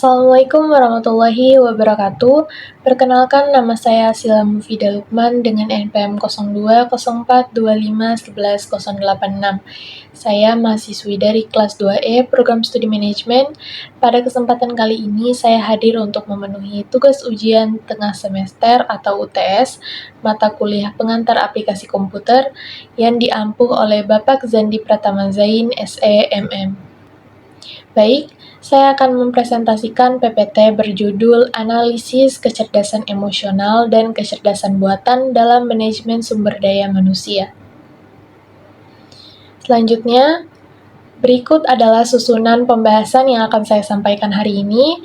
Assalamualaikum warahmatullahi wabarakatuh. Perkenalkan, nama saya Sila Mufidah Lukman dengan NPM 020425111086. Saya mahasiswi dari kelas 2E Program Studi Manajemen. Pada kesempatan kali ini saya hadir untuk memenuhi tugas ujian tengah semester atau UTS mata kuliah pengantar aplikasi komputer yang diampuh oleh Bapak Zandi Pratama Zain, SE, MM. Baik, saya akan mempresentasikan PPT berjudul Analisis Kecerdasan Emosional dan Kecerdasan Buatan dalam Manajemen Sumber Daya Manusia. Selanjutnya, berikut adalah susunan pembahasan yang akan saya sampaikan hari ini.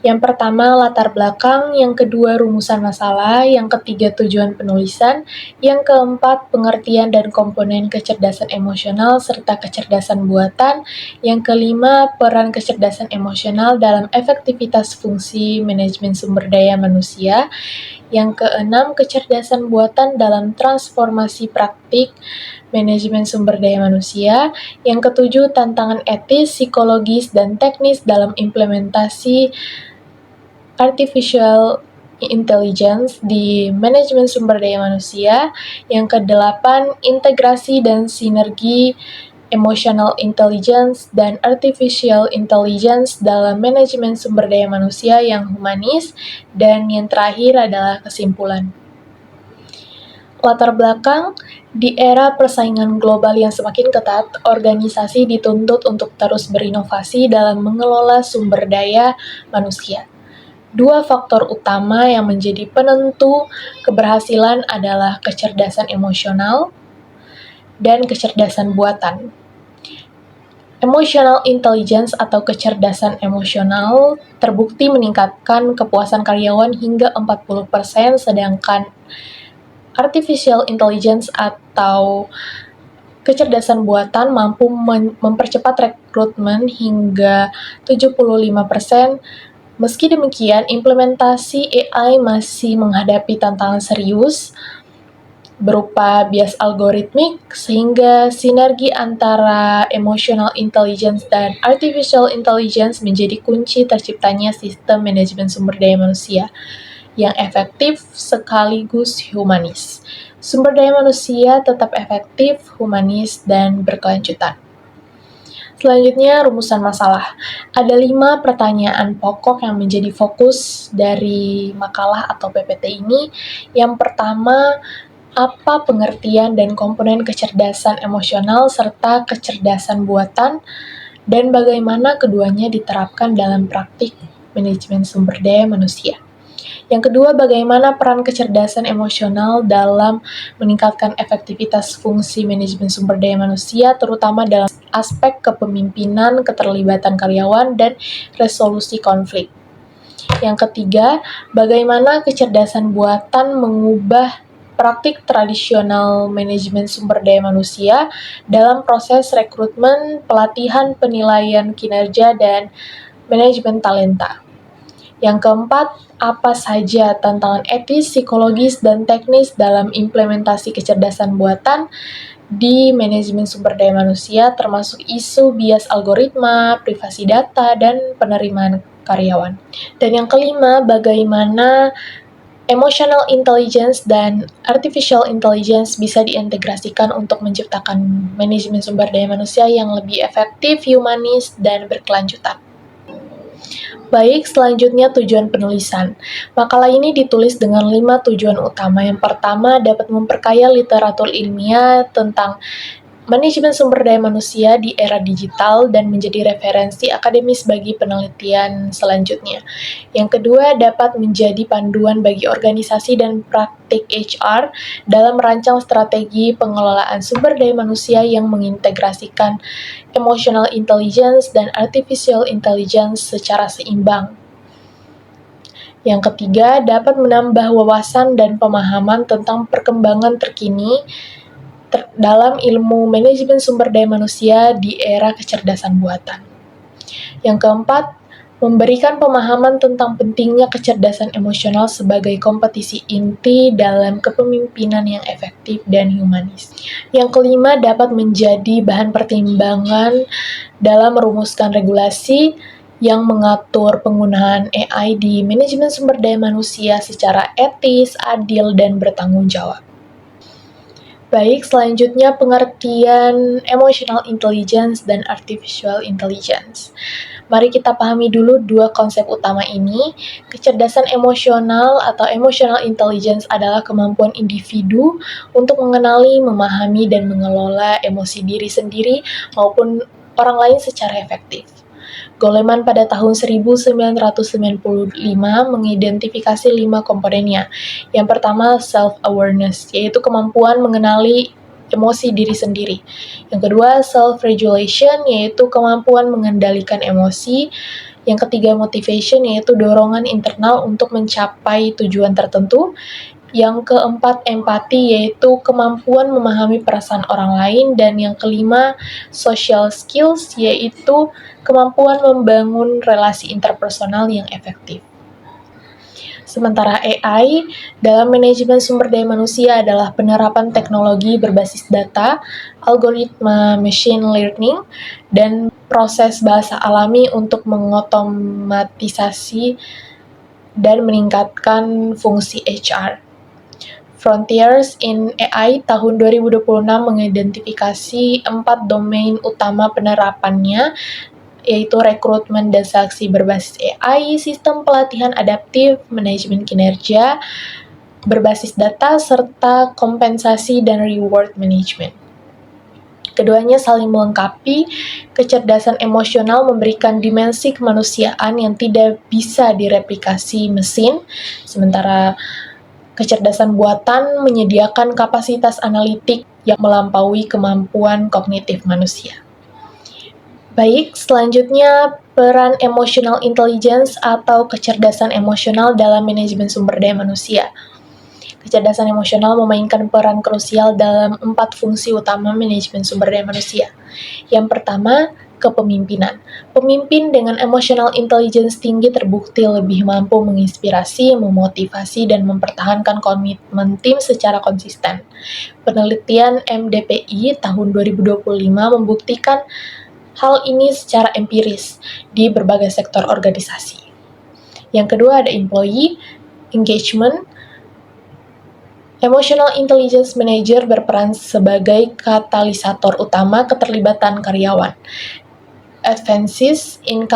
Yang pertama, latar belakang. Yang kedua, rumusan masalah. Yang ketiga, tujuan penulisan. Yang keempat, pengertian dan komponen kecerdasan emosional serta kecerdasan buatan. Yang kelima, peran kecerdasan emosional dalam efektivitas fungsi manajemen sumber daya manusia. Yang keenam, kecerdasan buatan dalam transformasi praktik manajemen sumber daya manusia. Yang ketujuh, tantangan etis, psikologis, dan teknis dalam implementasi artificial intelligence di manajemen sumber daya manusia. Yang kedelapan, integrasi dan sinergi emotional intelligence dan artificial intelligence dalam manajemen sumber daya manusia yang humanis. Dan yang terakhir adalah kesimpulan. Latar belakang, di era persaingan global yang semakin ketat, organisasi dituntut untuk terus berinovasi dalam mengelola sumber daya manusia. Dua faktor utama yang menjadi penentu keberhasilan adalah kecerdasan emosional dan kecerdasan buatan. Emotional intelligence atau kecerdasan emosional terbukti meningkatkan kepuasan karyawan hingga 40%, sedangkan artificial intelligence atau kecerdasan buatan mampu mempercepat rekrutmen hingga 75%. Meski demikian, implementasi AI masih menghadapi tantangan serius berupa bias algoritmik, sehingga sinergi antara emotional intelligence dan artificial intelligence menjadi kunci terciptanya sistem manajemen sumber daya manusia yang efektif sekaligus humanis. Sumber daya manusia tetap efektif, humanis, dan berkelanjutan. Selanjutnya, rumusan masalah. Ada 5 pertanyaan pokok yang menjadi fokus dari makalah atau PPT ini. Yang pertama, apa pengertian dan komponen kecerdasan emosional serta kecerdasan buatan, dan bagaimana keduanya diterapkan dalam praktik manajemen sumber daya manusia. Yang kedua, bagaimana peran kecerdasan emosional dalam meningkatkan efektivitas fungsi manajemen sumber daya manusia, terutama dalam aspek kepemimpinan, keterlibatan karyawan, dan resolusi konflik. Yang ketiga, bagaimana kecerdasan buatan mengubah praktik tradisional manajemen sumber daya manusia dalam proses rekrutmen, pelatihan, penilaian kinerja, dan manajemen talenta. Yang keempat, apa saja tantangan etis, psikologis, dan teknis dalam implementasi kecerdasan buatan di manajemen sumber daya manusia, termasuk isu bias algoritma, privasi data, dan penerimaan karyawan. Dan yang kelima, bagaimana emotional intelligence dan artificial intelligence bisa diintegrasikan untuk menciptakan manajemen sumber daya manusia yang lebih efektif, humanis, dan berkelanjutan. Baik, selanjutnya tujuan penulisan. Makalah ini ditulis dengan 5 tujuan utama. Yang pertama, dapat memperkaya literatur ilmiah tentang manajemen sumber daya manusia di era digital dan menjadi referensi akademis bagi penelitian selanjutnya. Yang kedua, dapat menjadi panduan bagi organisasi dan praktik HR dalam merancang strategi pengelolaan sumber daya manusia yang mengintegrasikan emotional intelligence dan artificial intelligence secara seimbang. Yang ketiga, dapat menambah wawasan dan pemahaman tentang perkembangan terkini dalam ilmu manajemen sumber daya manusia di era kecerdasan buatan. Yang keempat, memberikan pemahaman tentang pentingnya kecerdasan emosional sebagai kompetisi inti dalam kepemimpinan yang efektif dan humanis. Yang kelima, dapat menjadi bahan pertimbangan dalam merumuskan regulasi yang mengatur penggunaan AI di manajemen sumber daya manusia secara etis, adil, dan bertanggung jawab. Baik, selanjutnya pengertian emotional intelligence dan artificial intelligence. Mari kita pahami dulu dua konsep utama ini. Kecerdasan emosional atau emotional intelligence adalah kemampuan individu untuk mengenali, memahami, dan mengelola emosi diri sendiri maupun orang lain secara efektif. Goleman pada tahun 1995 mengidentifikasi 5 komponennya. Yang pertama, self-awareness, yaitu kemampuan mengenali emosi diri sendiri. Yang kedua, self-regulation, yaitu kemampuan mengendalikan emosi. Yang ketiga, motivation, yaitu dorongan internal untuk mencapai tujuan tertentu. Yang keempat, empati, yaitu kemampuan memahami perasaan orang lain. Dan yang kelima, social skills, yaitu kemampuan membangun relasi interpersonal yang efektif. Sementara AI dalam manajemen sumber daya manusia adalah penerapan teknologi berbasis data, algoritma machine learning, dan proses bahasa alami untuk mengotomatisasi dan meningkatkan fungsi HR. Frontiers in AI tahun 2026 mengidentifikasi 4 domain utama penerapannya, yaitu rekrutmen dan seleksi berbasis AI, sistem pelatihan adaptif, manajemen kinerja berbasis data, serta kompensasi dan reward management. Keduanya saling melengkapi. Kecerdasan emosional memberikan dimensi kemanusiaan yang tidak bisa direplikasi mesin, sementara kecerdasan buatan menyediakan kapasitas analitik yang melampaui kemampuan kognitif manusia. Baik, selanjutnya peran emotional intelligence atau kecerdasan emosional dalam manajemen sumber daya manusia. Kecerdasan emosional memainkan peran krusial dalam 4 fungsi utama manajemen sumber daya manusia. Yang pertama, kepemimpinan. Pemimpin dengan emotional intelligence tinggi terbukti lebih mampu menginspirasi, memotivasi, dan mempertahankan komitmen tim secara konsisten. Penelitian MDPI tahun 2025 membuktikan hal ini secara empiris di berbagai sektor organisasi. Yang kedua ada employee engagement. Emotional Intelligence Manager berperan sebagai katalisator utama keterlibatan karyawan. Advances in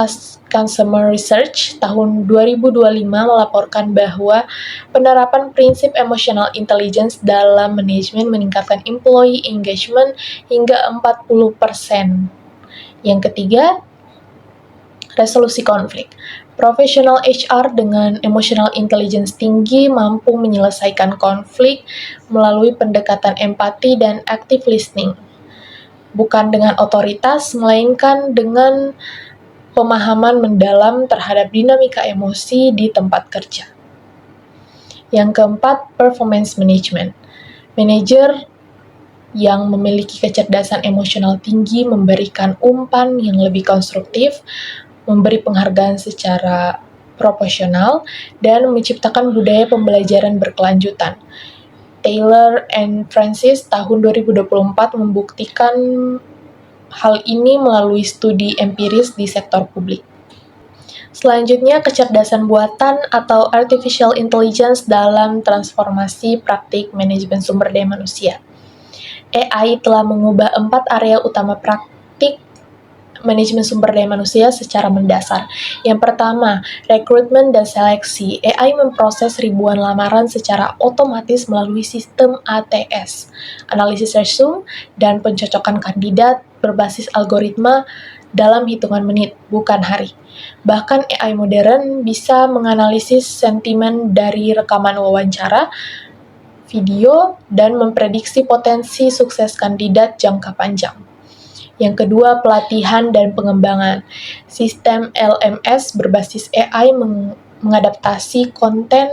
Consumer Research tahun 2025 melaporkan bahwa penerapan prinsip emotional intelligence dalam manajemen meningkatkan employee engagement hingga 40%. Yang ketiga, resolusi konflik. Profesional HR dengan emotional intelligence tinggi mampu menyelesaikan konflik melalui pendekatan empati dan active listening. Bukan dengan otoritas, melainkan dengan pemahaman mendalam terhadap dinamika emosi di tempat kerja. Yang keempat, performance management. Manajer yang memiliki kecerdasan emosional tinggi memberikan umpan yang lebih konstruktif, memberi penghargaan secara proporsional, dan menciptakan budaya pembelajaran berkelanjutan. Taylor and Francis tahun 2024 membuktikan hal ini melalui studi empiris di sektor publik. Selanjutnya, kecerdasan buatan atau artificial intelligence dalam transformasi praktik manajemen sumber daya manusia. AI telah mengubah 4 area utama praktik manajemen sumber daya manusia secara mendasar. Yang pertama, rekrutmen dan seleksi. AI memproses ribuan lamaran secara otomatis melalui sistem ATS, analisis resume, dan pencocokan kandidat berbasis algoritma dalam hitungan menit, bukan hari. Bahkan AI modern bisa menganalisis sentimen dari rekaman wawancara, video, dan memprediksi potensi sukses kandidat jangka panjang. Yang kedua, pelatihan dan pengembangan. Sistem LMS berbasis AI mengadaptasi konten,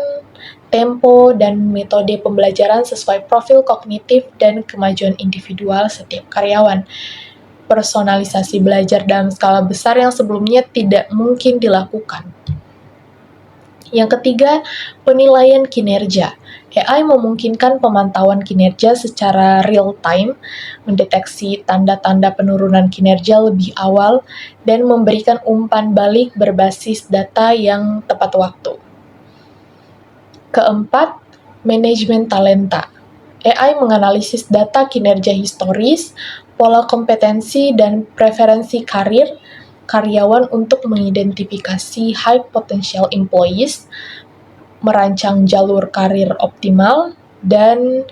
tempo, dan metode pembelajaran sesuai profil kognitif dan kemajuan individual setiap karyawan. Personalisasi belajar dalam skala besar yang sebelumnya tidak mungkin dilakukan. Yang ketiga, penilaian kinerja. AI memungkinkan pemantauan kinerja secara real-time, mendeteksi tanda-tanda penurunan kinerja lebih awal, dan memberikan umpan balik berbasis data yang tepat waktu. Keempat, manajemen talenta. AI menganalisis data kinerja historis, pola kompetensi, dan preferensi karir karyawan untuk mengidentifikasi high potential employees, merancang jalur karir optimal, dan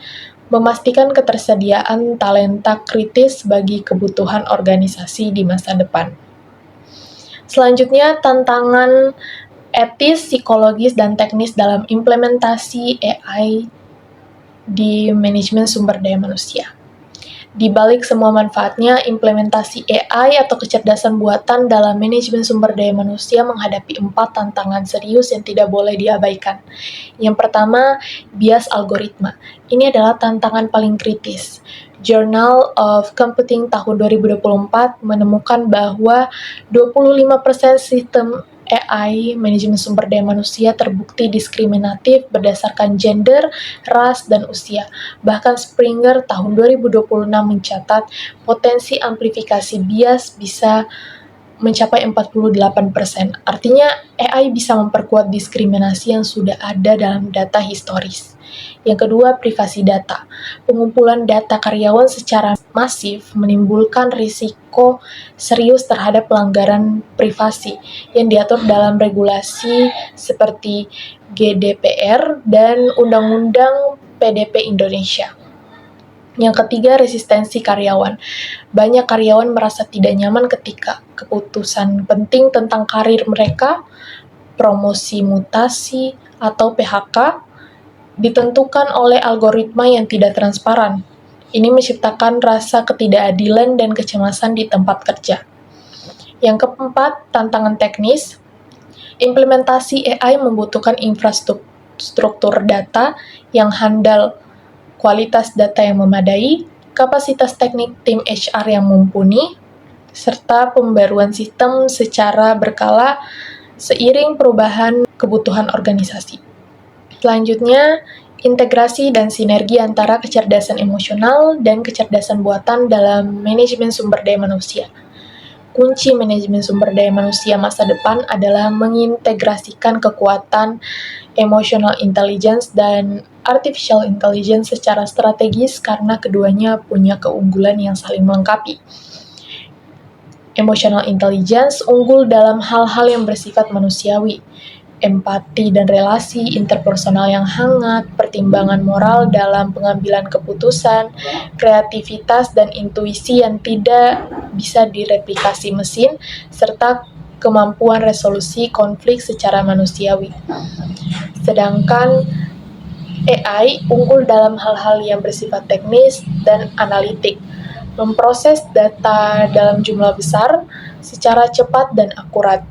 memastikan ketersediaan talenta kritis bagi kebutuhan organisasi di masa depan. Selanjutnya, tantangan etis, psikologis, dan teknis dalam implementasi AI di manajemen sumber daya manusia. Di balik semua manfaatnya, implementasi AI atau kecerdasan buatan dalam manajemen sumber daya manusia menghadapi 4 tantangan serius yang tidak boleh diabaikan. Yang pertama, bias algoritma. Ini adalah tantangan paling kritis. Journal of Computing tahun 2024 menemukan bahwa 25% sistem AI manajemen sumber daya manusia terbukti diskriminatif berdasarkan gender, ras, dan usia. Bahkan Springer tahun 2026 mencatat potensi amplifikasi bias bisa mencapai 48%. Artinya AI bisa memperkuat diskriminasi yang sudah ada dalam data historis. Yang kedua, privasi data. Pengumpulan data karyawan secara masif menimbulkan risiko serius terhadap pelanggaran privasi yang diatur dalam regulasi seperti GDPR dan Undang-Undang PDP Indonesia. Yang ketiga, resistensi karyawan. Banyak karyawan merasa tidak nyaman ketika keputusan penting tentang karir mereka, promosi mutasi, atau PHK ditentukan oleh algoritma yang tidak transparan. Ini menciptakan rasa ketidakadilan dan kecemasan di tempat kerja. Yang keempat, tantangan teknis. Implementasi AI membutuhkan infrastruktur data yang handal, kualitas data yang memadai, kapasitas teknik tim HR yang mumpuni, serta pembaruan sistem secara berkala seiring perubahan kebutuhan organisasi. Selanjutnya, integrasi dan sinergi antara kecerdasan emosional dan kecerdasan buatan dalam manajemen sumber daya manusia. Kunci manajemen sumber daya manusia masa depan adalah mengintegrasikan kekuatan emotional intelligence dan artificial intelligence secara strategis karena keduanya punya keunggulan yang saling melengkapi. Emotional intelligence unggul dalam hal-hal yang bersifat manusiawi, empati dan relasi interpersonal yang hangat, pertimbangan moral dalam pengambilan keputusan, kreativitas dan intuisi yang tidak bisa direplikasi mesin, serta kemampuan resolusi konflik secara manusiawi. Sedangkan AI unggul dalam hal-hal yang bersifat teknis dan analitik, memproses data dalam jumlah besar secara cepat dan akurat,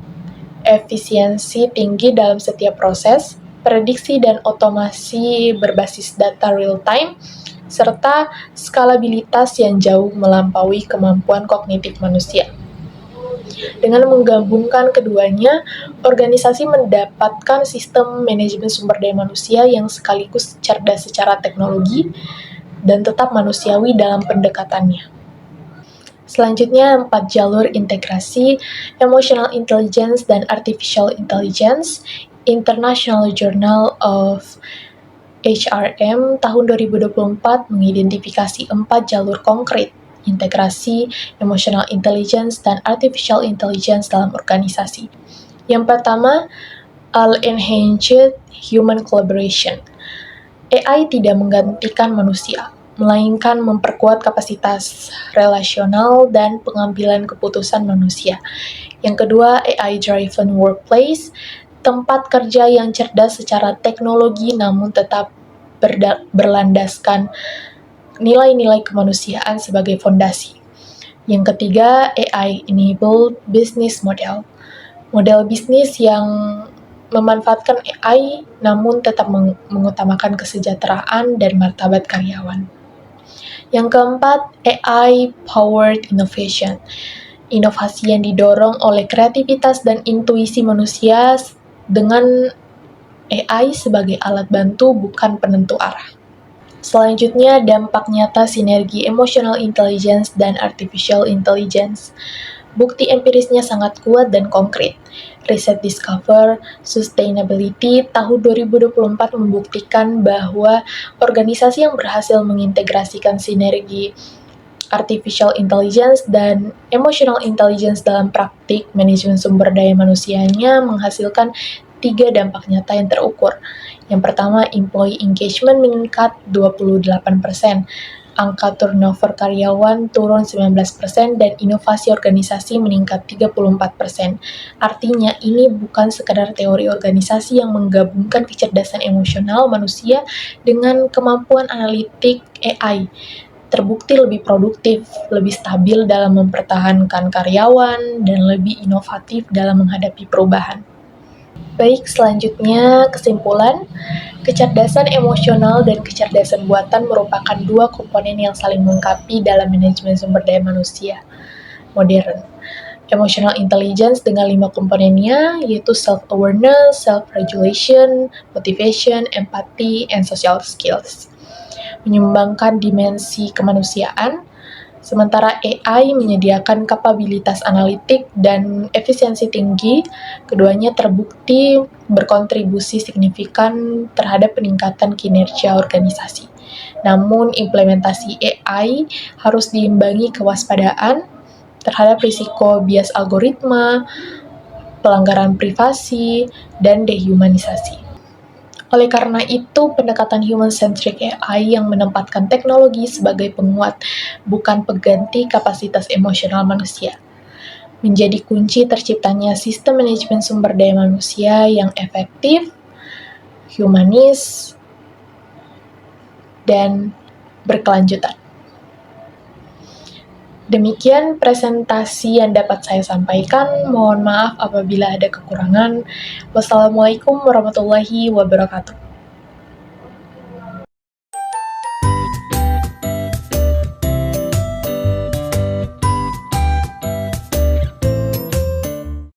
efisiensi tinggi dalam setiap proses, prediksi dan otomasi berbasis data real-time, serta skalabilitas yang jauh melampaui kemampuan kognitif manusia. Dengan menggabungkan keduanya, organisasi mendapatkan sistem manajemen sumber daya manusia yang sekaligus cerdas secara teknologi dan tetap manusiawi dalam pendekatannya. Selanjutnya, 4 jalur integrasi, Emotional Intelligence dan Artificial Intelligence, International Journal of HRM tahun 2024 mengidentifikasi 4 jalur konkret integrasi Emotional Intelligence dan Artificial Intelligence dalam organisasi. Yang pertama, All-Enhanced Human Collaboration. AI tidak menggantikan manusia, melainkan memperkuat kapasitas relasional dan pengambilan keputusan manusia. Yang kedua, AI-driven workplace, tempat kerja yang cerdas secara teknologi namun tetap berlandaskan nilai-nilai kemanusiaan sebagai fondasi. Yang ketiga, AI-enabled business model, model bisnis yang memanfaatkan AI namun tetap mengutamakan kesejahteraan dan martabat karyawan. Yang keempat, AI-powered innovation, inovasi yang didorong oleh kreativitas dan intuisi manusia dengan AI sebagai alat bantu bukan penentu arah. Selanjutnya, dampak nyata sinergi emotional intelligence dan artificial intelligence. Bukti empirisnya sangat kuat dan konkret. Riset Discover Sustainability tahun 2024 membuktikan bahwa organisasi yang berhasil mengintegrasikan sinergi artificial intelligence dan emotional intelligence dalam praktik manajemen sumber daya manusianya menghasilkan 3 dampak nyata yang terukur. Yang pertama, employee engagement meningkat 28%, angka turnover karyawan turun 19%, dan inovasi organisasi meningkat 34%. Artinya, ini bukan sekadar teori organisasi yang menggabungkan kecerdasan emosional manusia dengan kemampuan analitik AI. Terbukti lebih produktif, lebih stabil dalam mempertahankan karyawan, dan lebih inovatif dalam menghadapi perubahan. Baik, selanjutnya kesimpulan. Kecerdasan emosional dan kecerdasan buatan merupakan dua komponen yang saling melengkapi dalam manajemen sumber daya manusia modern. Emotional intelligence dengan 5 komponennya, yaitu self-awareness, self-regulation, motivation, empathy, and social skills. Menyumbangkan dimensi kemanusiaan, sementara AI menyediakan kapabilitas analitik dan efisiensi tinggi. Keduanya terbukti berkontribusi signifikan terhadap peningkatan kinerja organisasi. Namun, implementasi AI harus diimbangi kewaspadaan terhadap risiko bias algoritma, pelanggaran privasi, dan dehumanisasi. Oleh karena itu, pendekatan human-centric AI yang menempatkan teknologi sebagai penguat, bukan pengganti kapasitas emosional manusia, menjadi kunci terciptanya sistem manajemen sumber daya manusia yang efektif, humanis, dan berkelanjutan. Demikian presentasi yang dapat saya sampaikan. Mohon maaf apabila ada kekurangan. Wassalamualaikum warahmatullahi wabarakatuh.